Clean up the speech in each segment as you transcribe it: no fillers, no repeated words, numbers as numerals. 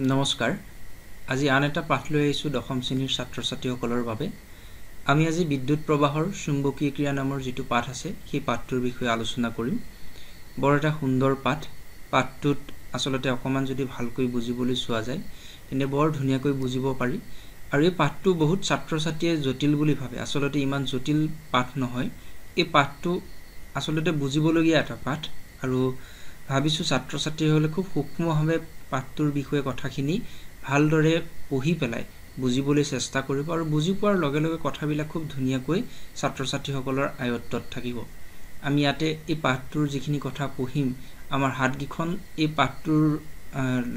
নমস্কাৰ আজি আন এটা পাঠ লৈ আহিছোঁ দশম শ্ৰেণীৰ ছাত্ৰ ছাত্ৰীসকলৰ বাবে আমি আজি বিদ্যুৎ প্ৰবাহৰ চুম্বকীয় ক্ৰিয়া নামৰ যেটো পাঠ আছে সেই পাঠটোৰ বিষয়ে আলোচনা কৰিম বৰ এটা সুন্দৰ পাঠটোত আসলতে অকমান যদি ভালকৈ বুজিবলৈ চোৱা যায় তেনে বৰ ধুনীয়াকৈ বুজিব পাৰি আৰু এই পাঠটো বহুত ছাত্ৰ ছাত্ৰীয়ে জটিল বুলি ভাবে আসলতে ইমান জটিল পাঠ নহয় এই পাঠটো আসলতে বুজিবলগীয়া এটা পাঠ আৰু ভাবিছো ছাত্ৰ ছাত্ৰীসকলে খুব সূক্ষ্মভাৱে পাঠটোৰ বিষয়ে কথাখিনি ভালদৰে পঢ়ি পেলাই বুজিবলৈ চেষ্টা কৰিব আৰু বুজি পোৱাৰ লগে লগে কথাবিলাক খুব ধুনীয়াকৈ ছাত্ৰ ছাত্ৰীসকলৰ আয়ত্তত থাকিব আমি ইয়াতে এই পাঠটোৰ যিখিনি কথা পঢ়িম আমাৰ হাতগিখন এই পাঠটোৰ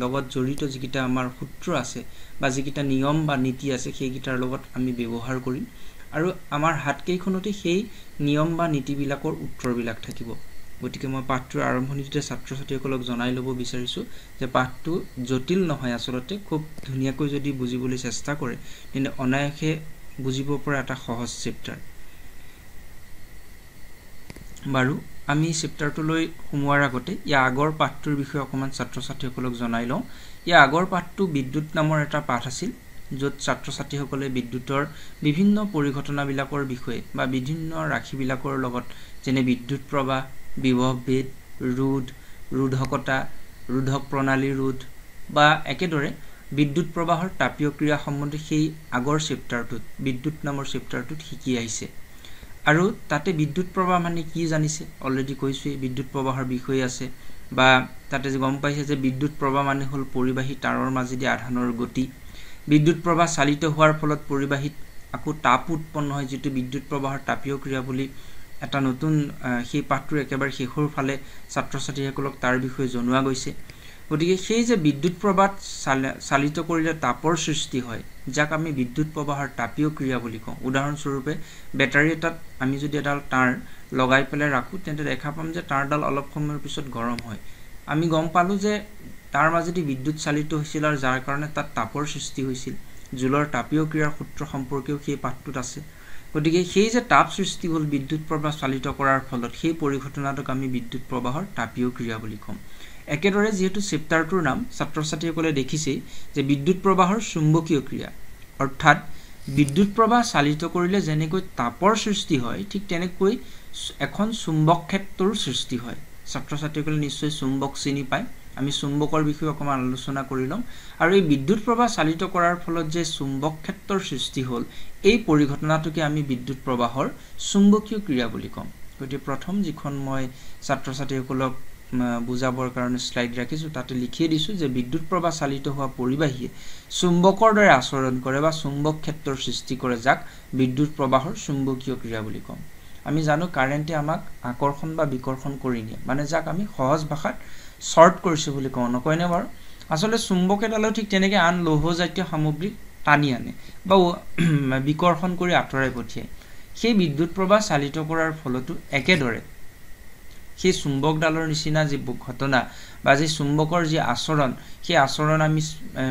লগত জড়িত যিকিটা আমাৰ সূত্ৰ আছে বা যিকিটা নিয়ম বা নীতি আছে সেইকিটাৰ লগত আমি ব্যৱহাৰ কৰিম আৰু আমাৰ হাতকেইখনতে সেই নিয়ম বা নীতিবিলাকৰ উত্তৰবিলাক থাকিব গতিকে মই পাঠটোৰ আৰম্ভণিতে ছাত্ৰ ছাত্ৰীসকলক জনাই ল'ব বিচাৰিছো যে পাঠটো জটিল নহয় আসলতে খুব ধুনীয়াকৈ যদি বুজিবলৈ চেষ্টা কৰে তেনে অনায়াসে বুজিব পৰা এটা সহজ চেপ্টাৰ বাৰু আমি চেপ্টাৰটোলৈ সোমোৱাৰ আগতে ইয়া আগৰ পাঠটোৰ বিষয়ে অকমান ছাত্ৰ ছাত্ৰীসকলক জনাই লওঁ ইয়া আগৰ পাঠটো বিদ্যুৎ নামৰ এটা পাঠ আছিল য'ত ছাত্ৰ ছাত্ৰীসকলে বিদ্যুতৰ বিভিন্ন পৰিঘটনাবিলাকৰ বিষয়ে বা বিভিন্ন ৰাশিবিলাকৰ লগত যেনে বিদ্যুৎ প্ৰবাহ বিভৱ ভেদ ৰোধকতা ৰোধক প্ৰণালী ৰোধ বা একেদৰে বিদ্যুৎ প্ৰবাহৰ তাপীয় ক্ৰিয়া সম্বন্ধে সেই আগৰ চেপ্টাৰটোত বিদ্যুৎ নামৰ চেপ্টাৰটোত শিকি আহিছে আৰু তাতে বিদ্যুৎ প্ৰবাহ মানে কি জানিছে অলৰেডি কৈছোই বিদ্যুৎ প্ৰবাহৰ বিষয় আছে বা তাতে যে গম পাইছে যে বিদ্যুৎ প্ৰবাহ মানে হল পৰিবাহী তাৰৰ মাজেদি আধানৰ গতি বিদ্যুৎ প্ৰবাহ চালিত হোৱাৰ ফলত পৰিবাহীত আকো তাপ উৎপন্ন হয় যেটো বিদ্যুৎ প্ৰবাহৰ তাপীয় ক্ৰিয়া বুলি এটা নতুন সেই পাঠটোৰ একেবাৰে শেষৰ ফালে ছাত্ৰ ছাত্ৰীসকলক তাৰ বিষয়ে জনোৱা গৈছে গতিকে সেই যে বিদ্যুৎ প্ৰবাহ চালিত কৰিলে তাপৰ সৃষ্টি হয় যাক আমি বিদ্যুৎ প্ৰবাহৰ তাপীয় ক্ৰিয়া বুলি কওঁ উদাহৰণ স্বৰূপে বেটাৰী এটাত আমি যদি এডাল তাঁৰ লগাই পেলাই ৰাখো তেন্তে দেখা পাম যে তাঁৰডাল অলপ সময়ৰ পিছত গৰম হয় আমি গম পালো যে তাৰ মাজেদি বিদ্যুৎ চালিত হৈছিল আৰু যাৰ কাৰণে তাত তাপৰ সৃষ্টি হৈছিল জুলৰ তাপীয় ক্ৰিয়াৰ সূত্ৰ সম্পৰ্কেও সেই পাঠটোত আছে গতিকে সেই যে তাপ সৃষ্টি হল বিদ্যুৎ প্ৰবাহ চালিত কৰাৰ ফলত সেই পৰিঘটনাটোক আমি বিদ্যুৎ প্ৰবাহৰ তাপীয় ক্ৰিয়া বুলি কম একেদৰে যেহেতু চেপ্টাৰটোৰ নাম ছাত্ৰ ছাত্ৰীসকলে দেখিছে যে বিদ্যুৎ প্ৰবাহৰ চুম্বকীয় ক্ৰিয়া অৰ্থাৎ বিদ্যুৎ প্ৰবাহ চালিত কৰিলে যেনেকৈ তাপৰ সৃষ্টি হয় ঠিক তেনেকৈ এখন চুম্বক ক্ষেত্ৰৰ সৃষ্টি হয় ছাত্ৰ ছাত্ৰীসকলে নিশ্চয় চুম্বক চিনি পায় আমি চুম্বকৰ বিষয়ে অকমান আলোচনা কৰি লম আৰু এই বিদ্যুৎ প্ৰবাহ চালিত কৰাৰ ফলত যে চুম্বক ক্ষেত্ৰৰ সৃষ্টি হল এই পৰিঘটনাটোকে আমি বিদ্যুৎ প্ৰবাহৰ চুম্বকীয় ক্ৰিয়া বুলি কম গতিকে প্ৰথম যিখন মই ছাত্ৰ ছাত্ৰীসকলক বুজাবৰ কাৰণে স্লাইড ৰাখিছো তাতে লিখি দিছো যে বিদ্যুৎ প্ৰবাহ চালিত হোৱা পৰিবাহীয়ে চুম্বকৰ দৰে আচৰণ কৰে বা চুম্বক ক্ষেত্ৰৰ সৃষ্টি কৰে যাক বিদ্যুৎ প্ৰবাহৰ চুম্বকীয় ক্ৰিয়া বুলি কম আমি জানো কাৰেণ্টে আমাক আকৰ্ষণ বা বিকৰ্ষণ কৰি নিয়ে মানে যাক আমি সহজ ভাষাত শৰ্ট কৰিছে বুলি কওঁ নকয়নে বাৰু আসলে চুম্বক এডালেও ঠিক তেনেকৈ আন লৌহজাতীয় সামগ্ৰী টানি আনে বা বিকৰ্ষণ কৰি আঁতৰাই পঠিয়ায় সেই বিদ্যুৎ প্ৰবাহ চালিত কৰাৰ ফলতো একেদৰে সেই চুম্বকডালৰ নিচিনা যে ঘটনা বা যে চুম্বকৰ যে আচৰণ সেই আচৰণ আমি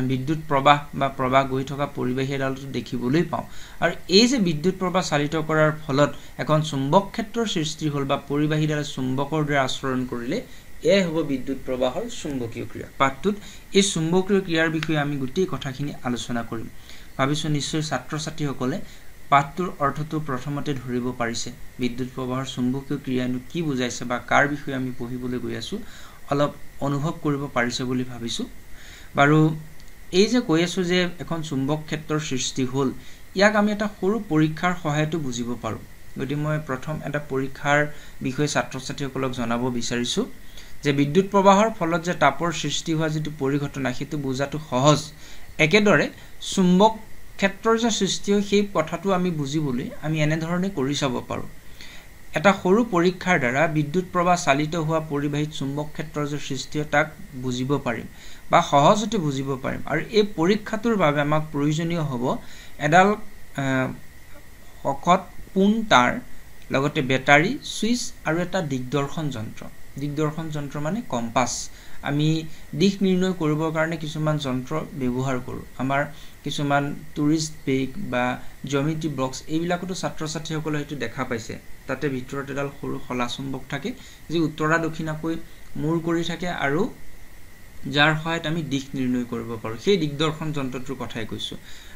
বিদ্যুৎ প্ৰবাহ বা প্ৰবাহ গৈ থকা পৰিবাহী এডালটো দেখিবলৈ পাওঁ আৰু এই যে বিদ্যুৎ প্ৰবাহ চালিত কৰাৰ ফলত এখন চুম্বক ক্ষেত্ৰৰ সৃষ্টি হল বা পৰিবাহীডালে চুম্বকৰ দৰে আচৰণ কৰিলে এ হ'ব বিদ্যুৎ প্ৰবাহৰ চুম্বকীয় ক্ৰিয়া পাঠটোত এই চুম্বকীয় ক্ৰিয়াৰ বিষয়ে আমি গোটেই কথাখিনি আলোচনা কৰিম ভাবিছো নিশ্চয় ছাত্ৰ ছাত্ৰীসকলে পাঠটোৰ অৰ্থটো প্ৰথমতে ধৰিব পাৰিছে বিদ্যুৎ প্ৰবাহৰ চুম্বকীয় ক্ৰিয়ানো কি বুজাইছে বা কাৰ বিষয়ে আমি পঢ়িবলৈ গৈ আছো অলপ অনুভৱ কৰিব পাৰিছে বুলি ভাবিছো বাৰু এই যে কৈ আছো যে এখন চুম্বক ক্ষেত্ৰৰ সৃষ্টি হল ইয়াক আমি এটা সৰু পৰীক্ষাৰ সহায়তে বুজিব পাৰো গতিকে মই প্ৰথম এটা পৰীক্ষাৰ বিষয়ে ছাত্ৰ ছাত্ৰীসকলক জনাব বিচাৰিছো যে বিদ্যুৎ প্ৰবাহৰ ফলত যে তাপৰ সৃষ্টি হোৱা যেটো পৰিঘটনা সেইটো বুজাটো সহজ একেদৰে চুম্বক ক্ষেত্ৰৰ যে সৃষ্টি হয় সেই কথাটো আমি বুজিবলৈ আমি এনে ধৰণে কৰি চাব পাৰো এটা সৰু পৰীক্ষাৰ দ্বাৰা বিদ্যুৎ প্ৰবাহ চালিত হোৱা পৰিবাহীত চুম্বক ক্ষেত্ৰৰ যে সৃষ্টি হয় তাক বুজিব পাৰিম বা সহজতে বুজিব পাৰিম আৰু এই পৰীক্ষাটোৰ বাবে আমাক প্ৰয়োজনীয় হ'ব এডাল শকত পোন তাঁৰ লগতে বেটাৰী সুইচ আৰু এটা দিগদৰ্শন যন্ত্ৰ মানে কম্পাস আমি দিশ নিৰ্ণয় কৰিবৰ কাৰণে কিছুমান যন্ত্ৰ ব্যৱহাৰ কৰো আমাৰ কিছুমান টুৰিষ্ট বেগ বা জিওমেট্ৰি বক্স এইবিলাকতো ছাত্ৰ ছাত্ৰীসকলে হেতু দেখা পাইছে তাতে ভিতৰত এডাল সৰু খলা চুম্বক থাকে যি উত্তৰা দক্ষিণাকৈ মূৰ কৰি থাকে আৰু যাৰ সহায়ত আমি দিশ নিৰ্ণয় কৰিব পাৰো সেই দিগদৰ্শন যন্ত্ৰটোৰ কথাই কৈছো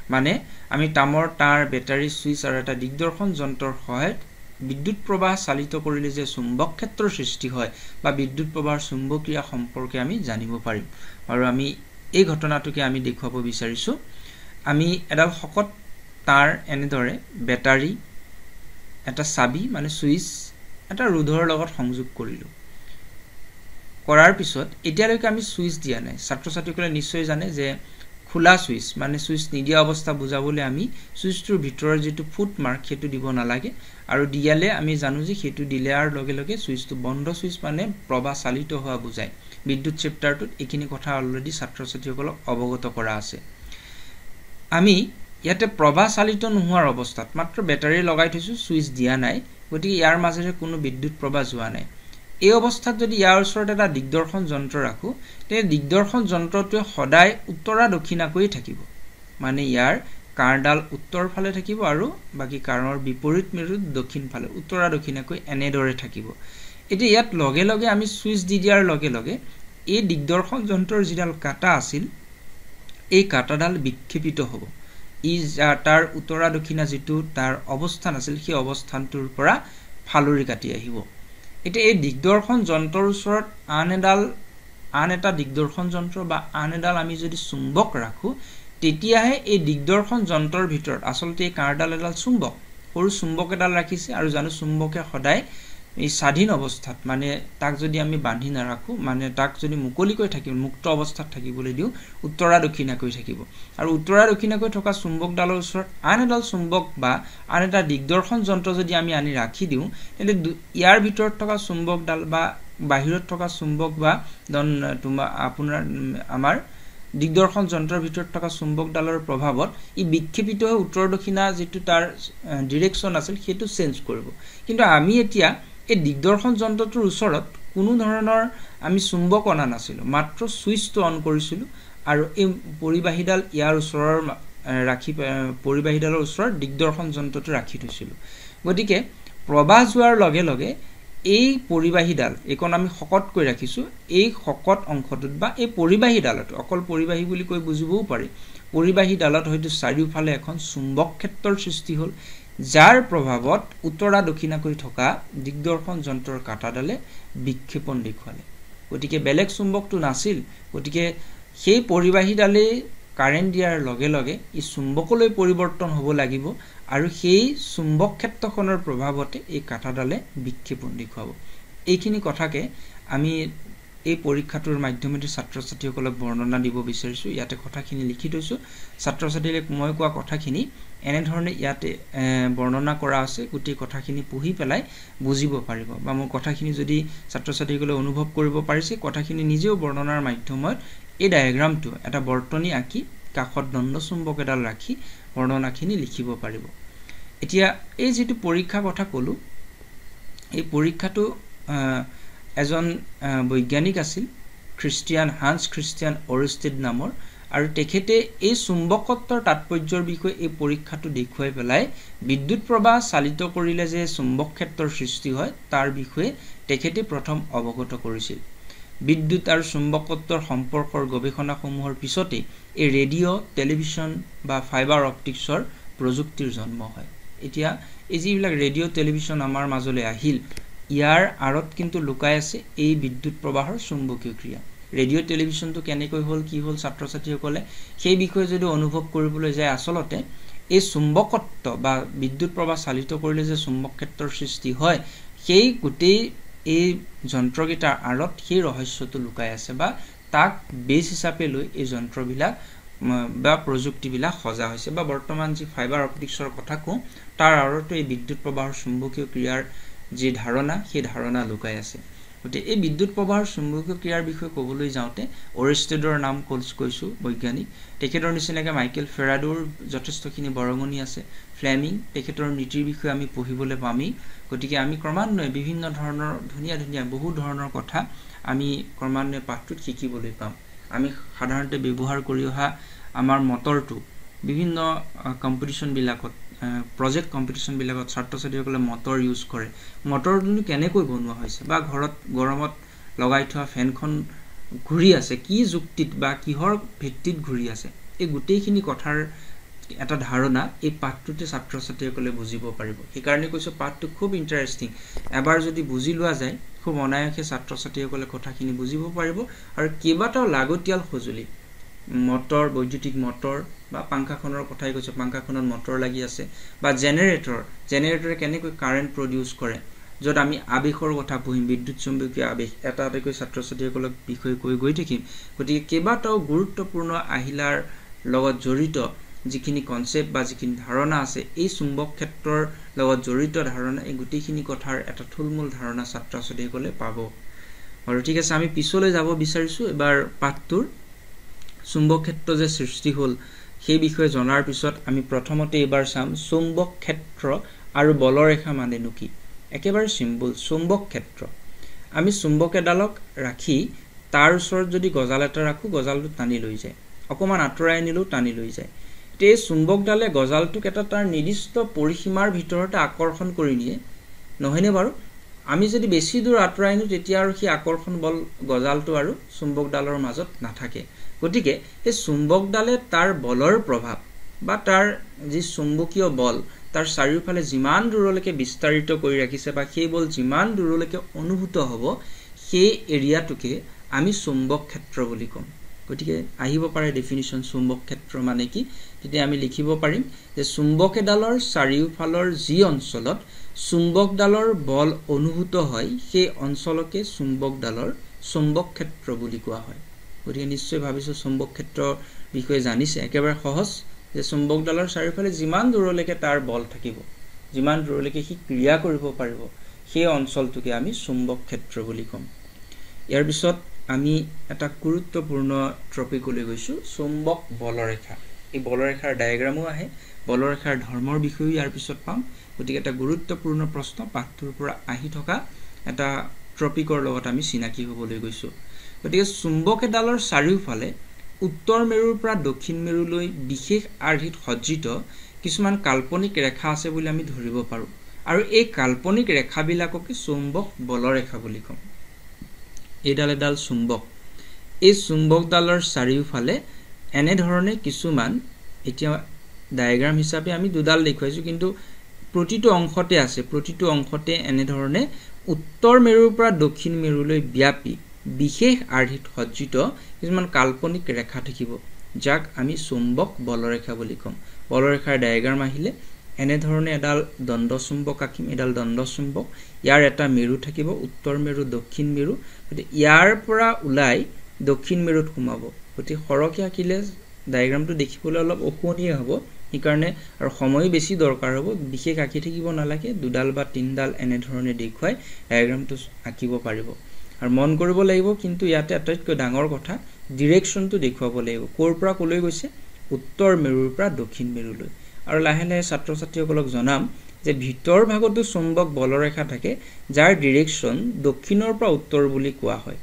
মানে আমি তামৰ তাৰ বেটাৰী সুইচ আৰু এটা দিগদৰ্শন যন্ত্ৰৰ সহায়ত বিদ্যুৎ প্ৰবাহ চালিত কৰিলে যে চুম্বক ক্ষেত্ৰৰ সৃষ্টি হয় বা বিদ্যুৎ প্ৰবাহৰ চুম্বকীয় সম্পৰ্কে আমি জানিব পাৰিম আৰু আমি এই ঘটনাটোকে আমি দেখুৱাব বিচাৰিছো আমি এডাল শকত তাৰ এনেদৰে বেটাৰী এটা চাবি মানে সুইচ এটা ৰোধৰ লগত সংযোগ কৰিলো কৰাৰ পিছত এতিয়ালৈকে আমি সুইচ দিয়া নাই ছাত্ৰ ছাত্ৰীসকলে নিশ্চয় জানে যে খোলা সুইচ মানে সুইচ নিদিয়া অৱস্থা বুজাবলৈ আমি সুইচটোৰ ভিতৰৰ যেটো ফুট মাৰ্ক হেতু দিব নালাগে আৰু দিয়ালে আমি জানো যে হেতু দিলে আৰু লগে লগে সুইচটো বন্ধ সুইচ মানে প্ৰবাহ চালিত হোৱা বুজায় বিদ্যুৎ চেপ্টাৰটোত এখিনি কথা অলৰেডি ছাত্ৰ ছাত্ৰীসকলক অৱগত কৰা আছে আমি ইয়াতে প্ৰবাহ চালিত নোহোৱাৰ অৱস্থাত মাত্ৰ বেটাৰী লগাই থৈছো সুইচ দিয়া নাই গতিকে ইয়াৰ মাজেৰে কোনো বিদ্যুৎ প্ৰবাহ যোৱা নাই এই অৱস্থাত যদি ইয়াৰ ওচৰত এটা দিগদৰ্শন যন্ত্ৰ ৰাখো তে দিগদৰ্শন যন্ত্ৰটোৱে সদায় উত্তৰা দক্ষিণাকৈ থাকিব মানে ইয়াৰ কাৰডাল উত্তৰ ফালে থাকিব আৰু বাকি কাৰণৰ বিপৰীত মেৰুত দক্ষিণ ফালে উত্তৰা দক্ষিণাকৈ এনেদৰে থাকিব এটি ইয়াত লগে লগে আমি সুইচ দি দিয়াৰ লগে লগে এই দিগদৰ্শন যন্ত্ৰৰ যিডাল কাটা আছিল এই কাটাডাল বিক্ষেপিত হ'ব ই তাৰ উত্তৰা দক্ষিণা যেটো তাৰ অৱস্থান আছিল সেই অৱস্থানটোৰ পৰা ফালৰি কাটি আহিব এটা এই দিগদৰ্শন যন্ত্ৰৰ ওচৰত আন এটা দিগদৰ্শন যন্ত্ৰ বা আন এডাল আমি যদি চুম্বক ৰাখো তেতিয়াহে এই দিগদৰ্শন যন্ত্ৰৰ ভিতৰত আসলতে এই কাৰডাল এডাল চুম্বক সৰু চুম্বক এডাল ৰাখিছে আৰু জানো চুম্বকে সদায় এই স্বাধীন অৱস্থাত মানে তাক যদি আমি বান্ধি না ৰাখো মানে তাক যদি মুকলিকৈ থাকিব মুক্ত অৱস্থাত থাকিবলৈ দিও উত্তৰা দক্ষিণাকৈ থাকিব আৰু উত্তৰা দক্ষিণাকৈ থকা চুম্বকডালৰ ওচৰত আন এডাল চুম্বক বা আন এটা দিগদৰ্শন যন্ত্ৰ যদি আমি আনি ৰাখি দিও তেন্তে ইয়াৰ ভিতৰত থকা চুম্বকডাল বা বাহিৰত থকা চুম্বক বা আপোনাৰ আমাৰ দিগদৰ্শন যন্ত্ৰৰ ভিতৰত থকা চুম্বকডালৰ প্ৰভাৱত ই বিক্ষেপিত হৈ উত্তৰ দক্ষিণা যেটো তাৰ ডাইৰেকচন আছিল হেতু চেঞ্জ কৰিব কিন্তু আমি এতিয়া এই দিগদৰ্শন যন্ত্ৰটোৰ ওচৰত কোনো ধৰণৰ আমি চুম্বক অনা নাছিল মাত্ৰ সুইচটো অন কৰিছিল আৰু এই পৰিবাহীডাল ইয়াৰ ওচৰৰ ৰাখি পৰিবাহীডালৰ ওচৰত দিগদৰ্শন যন্ত্ৰটো ৰাখি থৈছিল গতিকে প্ৰবাহ যোৱাৰ লগে লগে এই পৰিবাহীডাল একন আমি শকতকৈ ৰাখিছো এই শকত অংশটোত বা এই পৰিবাহীডালত অকল পৰিবাহী বুলি কৈ বুজিবও পাৰি পৰিবাহীডালত হয়তো চাৰিওফালে এখন চুম্বক ক্ষেত্ৰৰ সৃষ্টি হ'ল যাৰ প্ৰভাৱত উত্তৰা দক্ষিণাকৈ থকা দিগদৰ্শন যন্ত্ৰৰ কাটাডালে বিক্ষেপণ দেখুৱালে গতিকে বেলেগ চুম্বকটো নাছিল গতিকে সেই পৰিবাহীডালে কাৰেন্ট দিয়াৰ লগে লগে ই চুম্বকলৈ পৰিৱৰ্তন হ'ব লাগিব আৰু সেই চুম্বক ক্ষেত্ৰখনৰ প্ৰভাৱতে এই কাটাডালে বিক্ষেপণ দেখুৱাব এইখিনি কথাকে আমি এই পৰীক্ষাটোৰ মাধ্যমেৰে ছাত্ৰ ছাত্ৰীসকলক বৰ্ণনা দিব বিচাৰিছো ইয়াতে কথাখিনি লিখি থৈছো ছাত্ৰ ছাত্ৰীক মই কোৱা কথাখিনি এনে ধৰণে ইয়াতে বৰ্ণনা কৰা আছে গোটেই কথাখিনি পঢ়ি পেলাই বুজিব পাৰিব বা মোৰ কথাখিনি যদি ছাত্ৰ ছাত্ৰীসকলে অনুভৱ কৰিব পাৰিছে কথাখিনি নিজেও বৰ্ণনাৰ মাধ্যমত এই ডায়াগ্ৰামটো এটা বৰ্তনী আঁকি কাষত দণ্ড চুম্বক এডাল ৰাখি বৰ্ণনাখিনি লিখিব পাৰিব এতিয়া এই যেটো পৰীক্ষা কথা কলো এই পৰীক্ষাটো এজন বৈজ্ঞানিক আছিল হান্স খ্ৰীষ্টিয়ান অৰষ্টেড নামৰ আৰু তেখেতে এই চুম্বকত্বৰ তাৎপৰ্যৰ বিষয়ে এই পৰীক্ষাটো দেখুৱাই পেলাই বিদ্যুৎ প্ৰবাহ চালিত কৰিলে যে চুম্বক ক্ষেত্ৰৰ সৃষ্টি হয় তাৰ বিষয়ে তেখেতে প্ৰথম অৱগত কৰিছিল বিদ্যুৎ আৰু চুম্বকত্বৰ সম্পৰ্কৰ গৱেষণাসমূহৰ পিছতে এই ৰেডিঅ' টেলিভিছন বা ফাইবাৰ অপটিক্সৰ প্ৰযুক্তিৰ জন্ম হয় এতিয়া এই যিবিলাক ৰেডিঅ' টেলিভিছন আমাৰ মাজলৈ আহিল ইয়াৰ আৰত কিন্তু লুকাই আছে এই বিদ্যুৎ প্ৰবাহৰ চুম্বকীয় ক্ৰিয়া ৰেডিঅ' টেলিভিছনটো কেনেকৈ হ'ল কি হ'ল ছাত্ৰ ছাত্ৰীসকলে সেই বিষয়ে যদি অনুভৱ কৰিবলৈ যায় আসলতে এই চুম্বকত্ব বা বিদ্যুৎ প্ৰবাহ চালিত কৰিলে যে চুম্বক ক্ষেত্ৰৰ সৃষ্টি হয় সেই গোটেই এই যন্ত্ৰকেইটাৰ আৰত সেই ৰহস্যটো লুকাই আছে বা তাক বেছ হিচাপে লৈ এই যন্ত্ৰবিলাক বা প্ৰযুক্তিবিলাক সজা হৈছে বা বৰ্তমান যি ফাইবাৰ অপটিক্সৰ কথা কওঁ তাৰ আৰতো এই বিদ্যুৎ প্ৰবাহৰ চুম্বকীয় ক্ৰিয়াৰ যি ধাৰণা সেই ধাৰণা লুকাই আছে গতিকে এই বিদ্যুৎ প্ৰবাহৰ চুম্বকীয় ক্ৰিয়াৰ বিষয়ে ক'বলৈ যাওঁতে অৰেষ্টেডৰ নাম কৈছোঁ বৈজ্ঞানিক তেখেতৰ নিচিনাকৈ মাইকেল ফেৰাডোৰ যথেষ্টখিনি বৰঙণি আছে ফ্লেমিং তেখেতৰ নীতিৰ বিষয়ে আমি পঢ়িবলৈ পামেই গতিকে আমি ক্ৰমান্বয়ে বিভিন্ন ধৰণৰ ধুনীয়া বহু ধৰণৰ কথা আমি ক্ৰমান্বয়ে পাঠটোত শিকিবলৈ পাম আমি সাধাৰণতে ব্যৱহাৰ কৰি অহা আমাৰ মটৰটো বিভিন্ন কম্পিটিশ্যনবিলাকত প্ৰজেক্ট কম্পিটিশ্যনবিলাকত ছাত্ৰ ছাত্ৰীসকলে মটৰ ইউজ কৰে মটৰটো কেনেকৈ বনোৱা হৈছে বা ঘৰত গৰমত লগাই থোৱা ফেনখন ঘূৰি আছে কি যুক্তিত বা কিহৰ ভিত্তিত ঘূৰি আছে এই গোটেইখিনি কথাৰ এটা ধাৰণা এই পাঠটোতে ছাত্ৰ ছাত্ৰীসকলে বুজিব পাৰিব সেইকাৰণে কৈছোঁ পাঠটো খুব ইণ্টাৰেষ্টিং এবাৰ যদি বুজি লোৱা যায় খুব অনায়াসে ছাত্ৰ ছাত্ৰীসকলে কথাখিনি বুজিব পাৰিব আৰু কেইবাটাও লাগতিয়াল সঁজুলি মটৰ বৈদ্যুতিক মটৰ বা পাংখাখনৰ কথাই কৈছোঁ পাংখাখনত মটৰ লাগি আছে বা জেনেৰেটৰে কেনেকৈ কাৰেণ্ট প্ৰডিউচ কৰে য'ত আমি আবেশৰ কথা পঢ়িম বিদ্যুৎ চুম্বকীয় আবেশ এটা এটাকৈ ছাত্ৰ ছাত্ৰীসকলক বিষয় কৈ গৈ থাকিম গতিকে কেইবাটাও গুৰুত্বপূৰ্ণ আহিলাৰ লগত জড়িত যিখিনি কনসেপ্ট বা যিখিনি ধাৰণা আছে এই চুম্বক ক্ষেত্ৰৰ লগত জড়িত ধাৰণা এই গোটেইখিনি কথাৰ এটা থুলমূল ধাৰণা ছাত্ৰ ছাত্ৰীসকলে পাব আৰু ঠিক আছে আমি পিছলৈ যাব বিচাৰিছোঁ এবাৰ পাঠটোৰ চুম্বক ক্ষেত্ৰ যে সৃষ্টি হ'ল সেই বিষয়ে জনাৰ পিছত আমি প্ৰথমতে এবাৰ চাম চুম্বক ক্ষেত্ৰ আৰু বলৰেখা মানেনো কি একেবাৰে সিম্পল চুম্বক ক্ষেত্ৰ আমি চুম্বক এডালক ৰাখি তাৰ ওচৰত যদি গজাল এটা ৰাখো গজালটো টানি লৈ যায় অকমান আঁতৰাই নিলেও টানি লৈ যায় এই চুম্বকডালে গজালটোক এটা তাৰ নিৰ্দিষ্ট পৰিসীমাৰ ভিতৰতে আকৰ্ষণ কৰি নিয়ে নহয়নে বাৰু আমি যদি বেছি দূৰ আঁতৰাই নিওঁ তেতিয়া আৰু সেই আকৰ্ষণ বল গজালটো আৰু চুম্বকডালৰ মাজত নাথাকে গতিকে এই চুম্বকডালে তাৰ বলৰ প্ৰভাৱ বা তাৰ যি চুম্বকীয় বল তাৰ চাৰিওফালে যিমান দূৰলৈকে বিস্তাৰিত কৰি ৰাখিছে বা সেই বল যিমান দূৰলৈকে অনুভূত হ'ব সেই এৰিয়াটোকে আমি চুম্বক ক্ষেত্ৰ বুলি ক'ম গতিকে আহিব পাৰে ডেফিনিশ্যন চুম্বক ক্ষেত্ৰ মানে কি তেতিয়া আমি লিখিব পাৰিম যে চুম্বক এডালৰ চাৰিওফালৰ যি অঞ্চলত চুম্বকডালৰ বল অনুভূত হয় সেই অঞ্চলকে চুম্বকডালৰ চুম্বক ক্ষেত্ৰ বুলি কোৱা হয় গতিকে নিশ্চয় ভাবিছোঁ চুম্বক ক্ষেত্ৰৰ বিষয়ে জানিছে একেবাৰে সহজ যে চুম্বকডালৰ চাৰিওফালে যিমান দূৰলৈকে তাৰ বল থাকিব যিমান দূৰলৈকে সি ক্ৰিয়া কৰিব পাৰিব সেই অঞ্চলটোকে আমি চুম্বক ক্ষেত্ৰ বুলি ক'ম ইয়াৰ পিছত আমি এটা গুৰুত্বপূৰ্ণ টপিকলৈ গৈছোঁ চুম্বক বলৰেখা এই বলৰেখাৰ ডায়াগ্ৰামো আহে বলৰেখাৰ ধৰ্মৰ বিষয়েও ইয়াৰ পিছত পাম গতিকে এটা গুৰুত্বপূৰ্ণ প্ৰশ্ন পাঠটোৰ পৰা আহি থকা এটা টপিকৰ লগত আমি চিনাকি হ'বলৈ গৈছোঁ গতিকে চুম্বক এডালৰ চাৰিওফালে উত্তৰ মেৰুৰ পৰা দক্ষিণ মেৰুলৈ বিশেষ আৰ্হিত সজ্জিত কিছুমান কাল্পনিক ৰেখা আছে বুলি আমি ধৰিব পাৰোঁ আৰু এই কাল্পনিক ৰেখাবিলাককে চুম্বক বলৰেখা বুলি ক'ম এইডাল এডাল চুম্বক এই চুম্বকডালৰ চাৰিওফালে এনেধৰণে কিছুমান এতিয়া ডায়াগ্ৰাম হিচাপে আমি দুডাল দেখুৱাইছোঁ কিন্তু প্ৰতিটো অংশতে আছে প্ৰতিটো অংশতে এনেধৰণে উত্তৰ মেৰুৰ পৰা দক্ষিণ মেৰুলৈ ব্যাপী বিশেষ আৰ্হিত সজ্জিত কিছুমান কাল্পনিক ৰেখা থাকিব যাক আমি চুম্বক বলৰেখা বুলি ক'ম বলৰেখাৰ ডায়াগ্ৰাম আহিলে এনেধৰণে এডাল দণ্ড চুম্বক আঁকিম এডাল দণ্ড চুম্বক ইয়াৰ এটা মেৰু থাকিব উত্তৰ মেৰু দক্ষিণ মেৰু গতিকে ইয়াৰ পৰা ওলাই দক্ষিণ মেৰুত সোমাব গতিকে সৰহকৈ আঁকিলে ডায়াগ্ৰামটো দেখিবলৈ অলপ অশুৱনীয় হ'ব সেইকাৰণে আৰু সময় বেছি দৰকাৰ হ'ব বিশেষ আঁকি থাকিব নালাগে দুডাল বা তিনিডাল এনেধৰণে দেখুৱাই ডায়াগ্ৰামটো আঁকিব পাৰিব আৰু মন কৰিব লাগিব কিন্তু ইয়াতে আটাইতকৈ ডাঙৰ কথা ডিৰেকশ্যনটো দেখুৱাব লাগিব ক'ৰ পৰা ক'লৈ গৈছে উত্তৰ মেৰুৰ পৰা দক্ষিণ মেৰুলৈ আৰু লাহে লাহে ছাত্ৰ ছাত্ৰীসকলক জনাম যে ভিতৰ ভাগতো চুম্বক বলৰেখা থাকে যাৰ ডিৰেকশ্যন দক্ষিণৰ পৰা উত্তৰ বুলি কোৱা হয়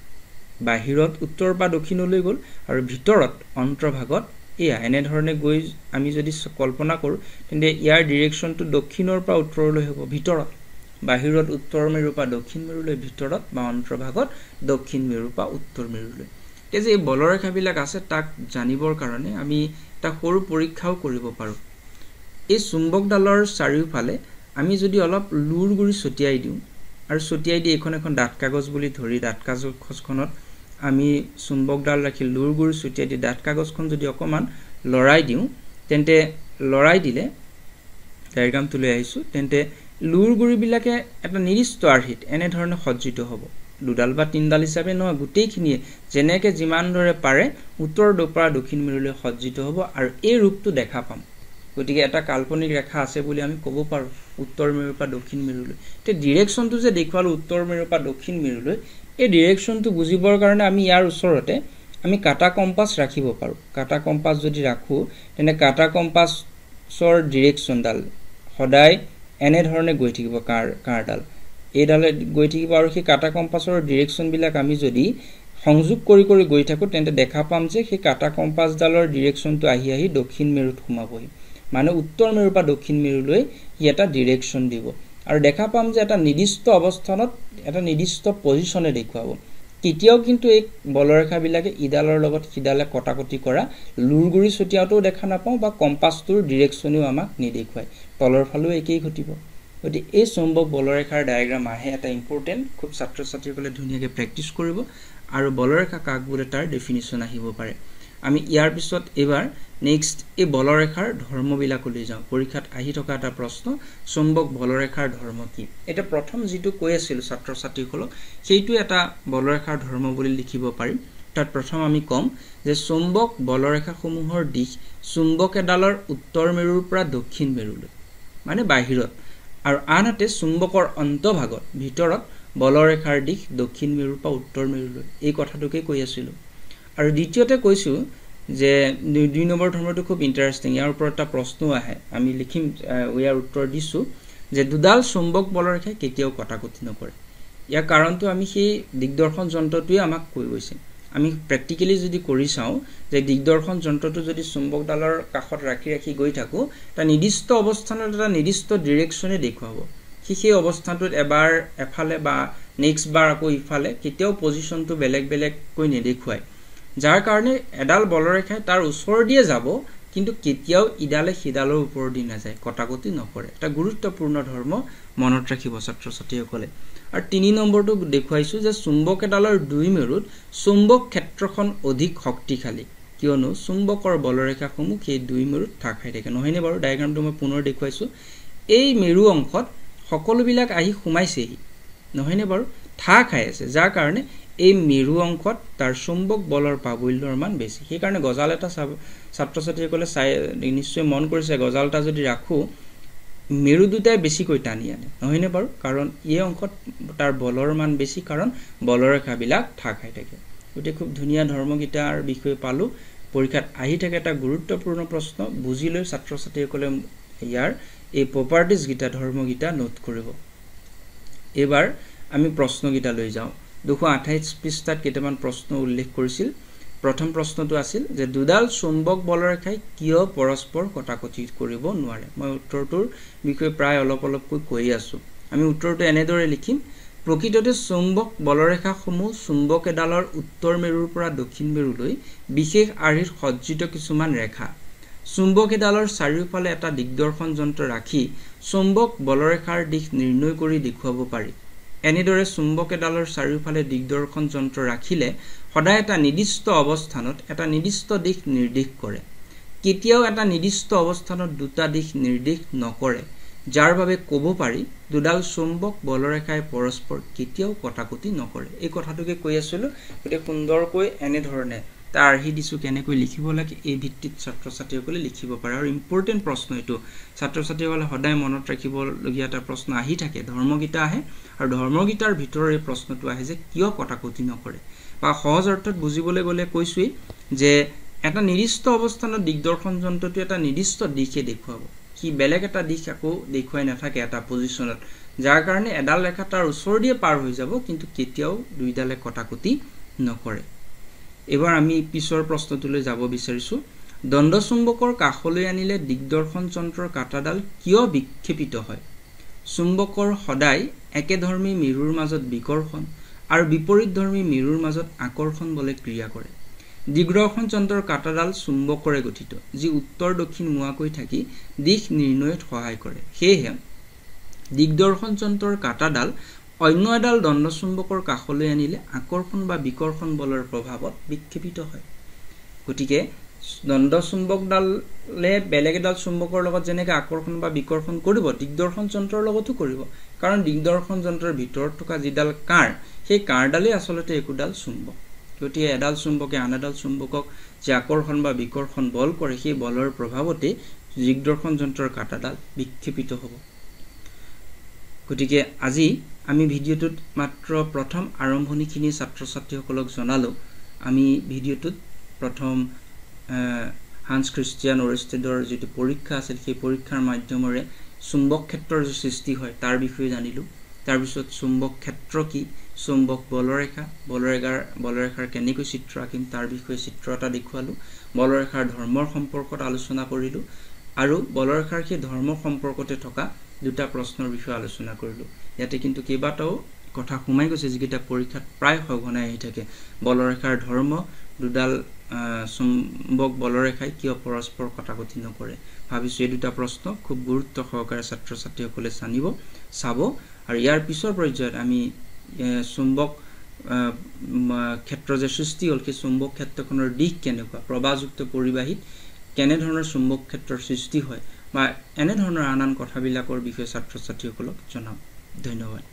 বাহিৰত উত্তৰ পৰা দক্ষিণলৈ গ'ল আৰু ভিতৰত অন্তৰ্ভাগত এয়া এনেধৰণে গৈ আমি যদি কল্পনা কৰোঁ তেন্তে ইয়াৰ ডিৰেকশ্যনটো দক্ষিণৰ পৰা উত্তৰলৈ হ'ব ভিতৰত বাহিৰত উত্তৰ মেৰুৰ পৰা দক্ষিণ মেৰুলৈ ভিতৰত বা অন্তৰ্ভাগত দক্ষিণ মেৰুৰ পৰা উত্তৰ মেৰুলৈ এই যে এই বলৰেখাবিলাক আছে তাক জানিবৰ কাৰণে আমি এটা সৰু পৰীক্ষাও কৰিব পাৰোঁ এই চুম্বকডালৰ চাৰিওফালে আমি যদি অলপ লুৰ গুৰি ছটিয়াই দিওঁ আৰু ছটিয়াই দি এখন ডাঠ কাগজ বুলি ধৰি ডাঠ কাগজখনত আমি চুম্বকডাল ৰাখি লুৰ গুৰি ছটিয়াই দি ডাঠ কাগজখন যদি অকণমান লৰাই দিওঁ তেন্তে লৰাই দিলে ডায়াগ্ৰামটো লৈ আহিছোঁ তেন্তে লুৰ গুৰিবিলাকে এটা নিৰ্দিষ্ট আৰ্হিত এনেধৰণে সজ্জিত হ'ব দুডাল বা তিনিডাল হিচাপে নহয় গোটেইখিনিয়ে যেনেকৈ যিমান দৰে পাৰে উত্তৰ পৰা দক্ষিণ মেৰুলৈ সজ্জিত হ'ব আৰু এই ৰূপটো দেখা পাম গতিকে এটা কাল্পনিক ৰেখা আছে বুলি আমি ক'ব পাৰোঁ উত্তৰ মেৰুৰ পৰা দক্ষিণ মেৰুলৈ তে ডিৰেকশ্যনটো যে দেখুৱালো উত্তৰ মেৰুৰ পৰা দক্ষিণ মেৰুলৈ এই ডিৰেকশ্যনটো বুজিবৰ কাৰণে আমি ইয়াৰ ওচৰতে আমি কাটা কম্পাছ ৰাখিব পাৰোঁ কাটা কম্পাছ যদি ৰাখো তেনে কাটা কম্পাছৰ ডিৰেকশ্যনডাল সদায় এনে ধৰণে গৈ থাকিব কাৰডাল এইডালে গৈ থাকিব আৰু সেই কাটা কম্পাছৰ ডিৰেকশ্যনবিলাক আমি যদি সংযোগ কৰি কৰি গৈ থাকো তেন্তে দেখা পাম যে সেই কাটা কম্পাছডালৰ ডিৰেকশ্যনটো আহি আহি দক্ষিণ মেৰুত সোমাবহি মানে উত্তৰ মেৰুৰ পৰা দক্ষিণ মেৰুলৈ ই এটা ডিৰেকশ্যন দিব আৰু দেখা পাম যে এটা নিৰ্দিষ্ট অৱস্থানত এটা নিৰ্দিষ্ট পজিচনে দেখুৱাব কেতিয়াও কিন্তু এই বলৰেখাবিলাকে ইডালৰ লগত সিডালে কটাকটি কৰা লুৰগুৰি ছটিয়াটো দেখা নাপাওঁ বা কম্পাছটোৰ ডিৰেকশ্যনেও আমাক নিদেখুৱায় তলৰ ফালেও একেই ঘটিব গতিকে এই চুম্বক বলৰেখাৰ ডায়াগ্ৰাম আহে এটা ইম্পৰ্টেণ্ট খুব ছাত্ৰ ছাত্ৰীসকলে ধুনীয়াকৈ প্ৰেক্টিছ কৰিব আৰু বলৰেখা কাক বোলে তাৰ ডেফিনিশ্যন আহিব পাৰে আমি ইয়াৰ পিছত এবাৰ নেক্সট এই বলৰেখাৰ ধৰ্মবিলাকলৈ যাওঁ পৰীক্ষাত আহি থকা এটা প্ৰশ্ন চুম্বক বলৰেখাৰ ধৰ্ম কি এটা প্ৰথম যেটো কৈ আছিল ছাত্ৰ ছাত্ৰীসকলক সেইটো এটা বলৰেখাৰ ধৰ্ম বুলি লিখিব পাৰিম তাত প্ৰথম আমি কম যে চুম্বক বলৰেখাসমূহৰ দিশ চুম্বক এডালৰ উত্তৰ মেৰুৰ পৰা দক্ষিণ মেৰুলৈ মানে বাহিৰত আৰু আনহাতে চুম্বকৰ অন্তভাগত ভিতৰত বলৰেখাৰ দিশ দক্ষিণ মেৰুৰ পৰা উত্তৰ মেৰুলৈ এই কথাটোকে কৈ আছিলোঁ আৰু দ্বিতীয়তে কৈছোঁ যে 2 নম্বৰ ধৰ্মটো খুব ইন্টাৰেষ্টিং ইয়াৰ ওপৰত এটা প্ৰশ্ন আহে আমি লিখিম ইয়াৰ উত্তৰ দিছো যে দুডাল চুম্বক বলৰেখাই কেতিয়াও কটাকটি নকৰে ইয়াৰ কাৰণটো আমি সেই দিগদৰ্শন যন্ত্ৰটোৱে আমাক কৈ গৈছে আমি প্ৰেক্টিক্যালি যদি কৰি চাওঁ যে দিগদৰ্শন যন্ত্ৰটো যদি চুম্বকডালৰ কাষত ৰাখি ৰাখি গৈ থাকো এটা নিৰ্দিষ্ট অৱস্থানত এটা নিৰ্দিষ্ট ডিৰেকশ্যনে দেখুৱাব সেই অৱস্থানটোত এবাৰ এফালে বা নেক্সট বাৰ আকৌ ইফালে কেতিয়াও পজিচনটো বেলেগ বেলেগ কৈ নেদেখুৱায় যাৰ কাৰণে এডাল বলৰেখাই তাৰ ওচৰ দিয়ে যাব কিন্তু কেতিয়াও ইডালে সিডালৰ ওপৰ দি নাযায় কটাকটি নকৰে এটা গুৰুত্বপূৰ্ণ ধৰ্ম মনত ৰাখিব ছাত্ৰ ছাত্ৰীসকলে আৰু 3 নম্বৰটো দেখুৱাইছো যে চুম্বক এডালৰ দুই মেৰুত চুম্বক ক্ষেত্ৰখন অধিক শক্তিশালী কিয়নো চুম্বকৰ বলৰেখাসমূহ সেই দুই মেৰুত ঠাক খাই থাকে নহয়নে বাৰু ডায়াগ্ৰামটো মই পুনৰ দেখুৱাইছো এই মেৰু অংশত সকলোবিলাক আহি সোমাইছেহি নহয়নে বাৰু ঠাক খাই আছে যাৰ কাৰণে এই মেৰু অংশত তাৰ চুম্বক বলৰ প্ৰাবল্যৰ মান বেছি সেই কাৰণে গজাল এটা ছাত্ৰ ছাত্ৰীসকলে নিশ্চয় মন কৰিছে গজালটা যদি ৰাখো মেৰু দুটাই বেছিকৈ টানি আনে নহয়নে বাৰু কাৰণ এই অংশত তাৰ বলৰ মান বেছি কাৰণ বলৰেখাবিলাক ঠাক খাই থাকে গতিকে খুব ধুনীয়া ধৰ্মগীতাৰ বিষয়ে পালো পৰীক্ষাত আহি থাকে এটা গুৰুত্বপূৰ্ণ প্ৰশ্ন বুজি লৈ ছাত্ৰ ছাত্ৰীসকলে ইয়াৰ এই প্ৰপাৰ্টিজ গীতা ধৰ্মগীতা নোট কৰিব এবাৰ আমি প্ৰশ্নগীতা লৈ যাওঁ 228 পৃষ্ঠাত কেইটামান প্ৰশ্ন উল্লেখ কৰিছিল প্ৰথম প্ৰশ্নটো আছিল যে দুডাল চুম্বক বলৰেখাই কিয় পৰস্পৰ কটাকটি কৰিব নোৱাৰে মই উত্তৰটোৰ বিষয়ে প্ৰায় অলপকৈ কৈ আছো আমি উত্তৰটো এনেদৰে লিখিম প্ৰকৃততে চুম্বক বলৰেখাসমূহ চুম্বক এডালৰ উত্তৰ মেৰুৰ পৰা দক্ষিণ মেৰুলৈ বিশেষ আৰ্হিত সজ্জিত কিছুমান ৰেখা চুম্বক এডালৰ চাৰিওফালে এটা দিগদৰ্শন যন্ত্ৰ ৰাখি চুম্বক বলৰেখাৰ দিশ নিৰ্ণয় কৰি দেখুৱাব পাৰি এনেদৰে চুম্বক এডালৰ চাৰিওফালে দিগদৰ্শন যন্ত্ৰ ৰাখিলে সদায় এটা নিৰ্দিষ্ট অৱস্থানত এটা নিৰ্দিষ্ট দিশ নিৰ্দেশ কৰে কেতিয়াও এটা নিৰ্দিষ্ট অৱস্থানত দুটা দিশ নিৰ্দেশ নকৰে যাৰ বাবে ক'ব পাৰি দুডাল চুম্বক বলৰেখাই পৰস্পৰ কেতিয়াও কটাকটি নকৰে এই কথাটোকে কৈ আছিলো গতে সুন্দৰকৈ এনে ধৰণে তাৰ আৰ্হি দিছো কেনেকৈ লিখিব লাগে এই ভিত্তিত ছাত্ৰ ছাত্ৰীসকলে লিখিব পাৰে আৰু ইম্পৰ্টেণ্ট প্ৰশ্ন এটো ছাত্ৰ ছাত্ৰীসকলে সদায় মনত ৰাখিব লগিয়া এটা প্ৰশ্ন আহি থাকে ধৰ্মগীতা আহে আৰু ধৰ্মগীতাৰ ভিতৰৰ এই প্ৰশ্নটো আহে যে কিয় কটাকটি নকৰে বা সহজ অৰ্থত বুজিবলৈ গলে কৈছোই যে এটা নিৰ্দিষ্ট অৱস্থানত দিগদৰ্শন যন্ত্ৰটো এটা নিৰ্দিষ্ট দিশে দেখুৱাব কি বেলেগ এটা দিশ আকৌ দেখুৱাই নাথাকে এটা পজিচনত যাৰ কাৰণে এডাল ৰেখা তাৰ ওচৰ দিয়ে পাৰ হৈ যাব কিন্তু কেতিয়াও দুইডালে কটাকটি নকৰে এবাৰ আমি পিছৰ প্ৰশ্নটোলৈ যাব বিচাৰিছো দণ্ড চুম্বকৰ কাষলৈ আনিলে দিগদৰ্শন যন্ত্ৰৰ কাটাডাল কিয় বিক্ষেপিত হয় চুম্বকৰ সদায় একেধৰ্মী মেৰুৰ মাজত বিকৰ্ষণ আৰু বিপৰীতধৰ্মী মেৰুৰ মাজত আকৰ্ষণ বলে ক্ৰিয়া কৰে দিগদৰ্শন যন্ত্ৰৰ কাটাডাল চুম্বকৰে গঠিত যি উত্তৰ দক্ষিণ মুৱাকৈ থাকি দিশ নিৰ্ণয়ত সহায় কৰে সেয়ে দিগদৰ্শন যন্ত্ৰৰ কাটাডাল অন্য এডাল দণ্ড চুম্বকৰ কাষলৈ আনিলে আকৰ্ষণ বা বিকৰ্ষণ বলৰ প্ৰভাৱত বিক্ষেপিত হয় গতিকে দণ্ড চুম্বকডালে বেলেগ এডাল চুম্বকৰ লগত যেনেকৈ আকৰ্ষণ বা বিকৰ্ষণ কৰিব দিগদৰ্শন যন্ত্ৰৰ লগতো কৰিব কাৰণ দিগদৰ্শন যন্ত্ৰৰ ভিতৰত থকা যিডাল কাঁড় সেই কাঁড়ডালে আচলতে একোডাল চুম্বক গতিকে এডাল চুম্বকে আন এডাল চুম্বকক যে আকৰ্ষণ বা বিকৰ্ষণ বল কৰে সেই বলৰ প্ৰভাৱতে দিগদৰ্শন যন্ত্ৰৰ কাঁটাডাল বিক্ষেপিত হ'ব। গতিকে আজি আমি ভিডিঅ'টোত মাত্ৰ প্ৰথম আৰম্ভণিখিনি ছাত্ৰ ছাত্ৰীসকলক জনালোঁ। আমি ভিডিঅ'টোত প্ৰথম হান্স ক্ৰিষ্টিয়ান ওৰেষ্টেডৰ যিটো পৰীক্ষা আছিল সেই পৰীক্ষাৰ মাধ্যমেৰে চুম্বক ক্ষেত্ৰৰ যে সৃষ্টি হয় তাৰ বিষয়ে জানিলোঁ। তাৰপিছত চুম্বক ক্ষেত্ৰ কি, চুম্বক বলৰেখাৰ কেনেকৈ চিত্ৰ আঁকিম তাৰ বিষয়ে চিত্ৰ এটা দেখুৱালোঁ। বলৰেখাৰ ধৰ্মৰ সম্পৰ্কত আলোচনা কৰিলোঁ আৰু বলৰেখাৰ সেই ধৰ্মৰ সম্পৰ্কতে থকা দুটা প্ৰশ্নৰ বিষয়ে আলোচনা কৰিলোঁ। ইয়াতে কিন্তু কেইবাটাও কথা সোমাই গৈছে যিকেইটা পৰীক্ষাত প্ৰায় সঘনাই আহি থাকে। বলৰেখাৰ ধৰ্ম, দুডাল চুম্বক বলৰেখাই কিয় পৰস্পৰ কটাকটি নকৰে। ভাবিছোঁ এই দুটা প্ৰশ্ন খুব গুৰুত্ব সহকাৰে ছাত্ৰ ছাত্ৰীসকলে চাব আৰু ইয়াৰ পিছৰ পৰ্যায়ত আমি চুম্বক ক্ষেত্ৰ যে সৃষ্টি হ'ল সেই চুম্বক ক্ষেত্ৰখনৰ দিশ কেনেকুৱা, প্ৰবাহযুক্ত পৰিবাহীত কেনেধৰণৰ চুম্বক ক্ষেত্ৰৰ সৃষ্টি হয় বা এনেধৰণৰ আন কথাবিলাকৰ বিষয়ে ছাত্ৰ ছাত্ৰীসকলক জনাম। ধন্যবাদ।